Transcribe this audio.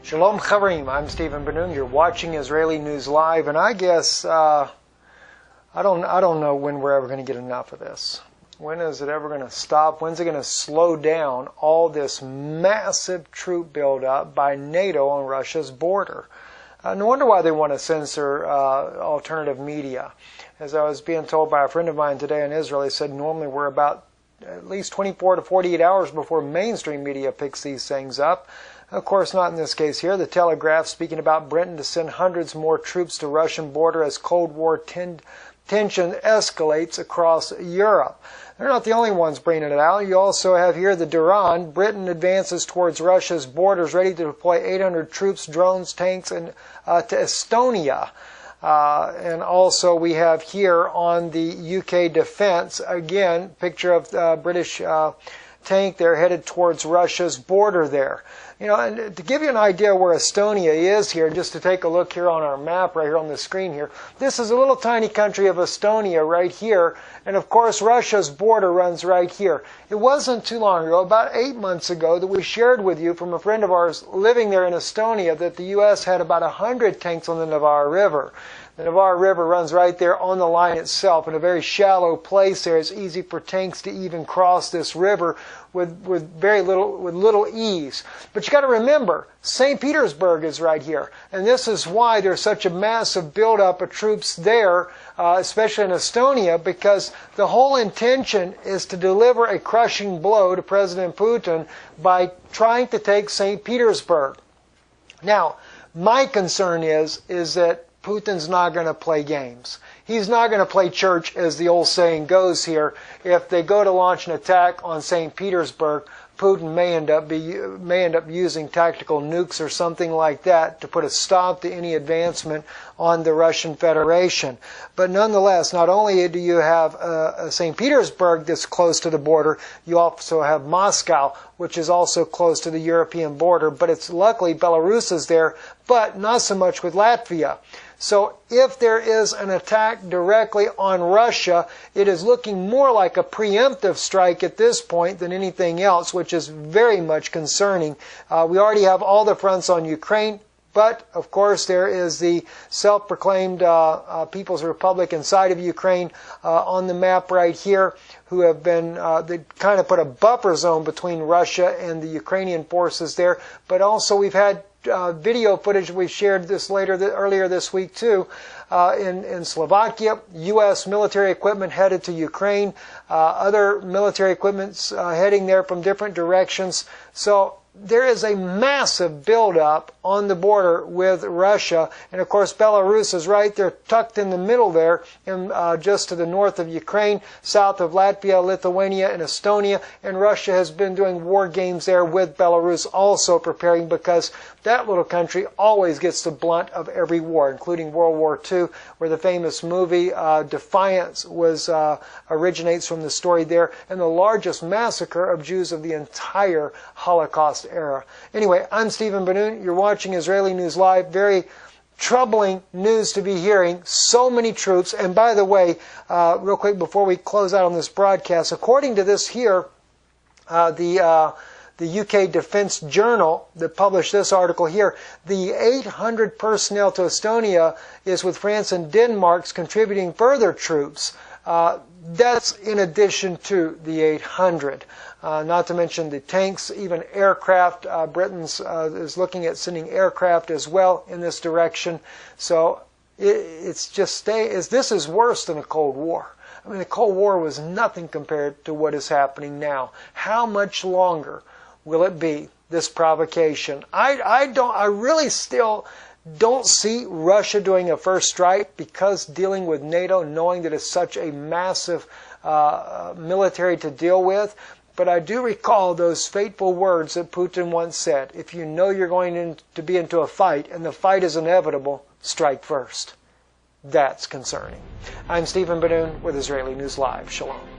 Shalom Charim, I'm Stephen Ben-Nun. You're watching Israeli News Live, and I guess I don't know when we're ever going to get enough of this. When is it ever going to stop? When's it going to slow down all this massive troop buildup by NATO on Russia's border? No wonder why they want to censor alternative media. As I was being told by a friend of mine today in Israel, he said normally we're about at least 24 to 48 hours before mainstream media picks these things up. Of course, not in this case here. The Telegraph speaking about Britain to send hundreds more troops to Russian border as Cold War tension escalates across Europe. They're not the only ones bringing it out. You also have here the Duran. Britain advances towards Russia's borders, ready to deploy 800 troops, drones, tanks, and to Estonia. And also we have here on the UK defense, again, picture of British tank there headed towards Russia's border there. You know, and to give you an idea where Estonia is here, just to take a look here on our map right here on the screen here, this is a little tiny country of Estonia right here, and of course Russia's border runs right here. It wasn't too long ago, about 8 months ago, that we shared with you from a friend of ours living there in Estonia that the U.S. had about 100 tanks on the Navarre River. The Navarre River runs right there on the line itself in a very shallow place there. It's easy for tanks to even cross this river with little ease. But you got to remember, St. Petersburg is right here. And this is why there's such a massive buildup of troops there, especially in Estonia, because the whole intention is to deliver a crushing blow to President Putin by trying to take St. Petersburg. Now, my concern is that Putin's not going to play games. He's not going to play church, as the old saying goes here. If they go to launch an attack on St. Petersburg, Putin may end up using tactical nukes or something like that to put a stop to any advancement on the Russian Federation. But nonetheless, not only do you have St. Petersburg that's close to the border, you also have Moscow, which is also close to the European border. But it's luckily Belarus is there, but not so much with Latvia. So if there is an attack directly on Russia, it is looking more like a preemptive strike at this point than anything else, which is very much concerning. We already have all the fronts on Ukraine, but of course there is the self-proclaimed People's Republic inside of Ukraine on the map right here, who have been, they kind of put a buffer zone between Russia and the Ukrainian forces there. But also we've had video footage we shared earlier this week too, in Slovakia, U.S. military equipment headed to Ukraine, other military equipment's heading there from different directions. So there is a massive buildup on the border with Russia, and of course Belarus is right there, tucked in the middle there, just to the north of Ukraine, south of Latvia, Lithuania, and Estonia. And Russia has been doing war games there with Belarus, also preparing, because that little country always gets the blunt of every war, including World War II, where the famous movie Defiance originates from the story there, and the largest massacre of Jews of the entire Holocaust era. Anyway, I'm Stephen Ben-Nun. You're watching Israeli News Live. Very troubling news to be hearing. So many troops. And by the way, real quick before we close out on this broadcast, according to this here, the UK Defense Journal that published this article here, the 800 personnel to Estonia is with France and Denmark's contributing further troops. That's in addition to the 800. Not to mention the tanks, even aircraft. Britain's is looking at sending aircraft as well in this direction. So it's just this is worse than a Cold War. I mean, the Cold War was nothing compared to what is happening now. How much longer will it be, this provocation? I really still don't see Russia doing a first strike, because dealing with NATO, knowing that it's such a massive military to deal with. But I do recall those fateful words that Putin once said: if you know you're going to be into a fight, and the fight is inevitable, strike first. That's concerning. I'm Stephen Ben-Nun with Israeli News Live. Shalom.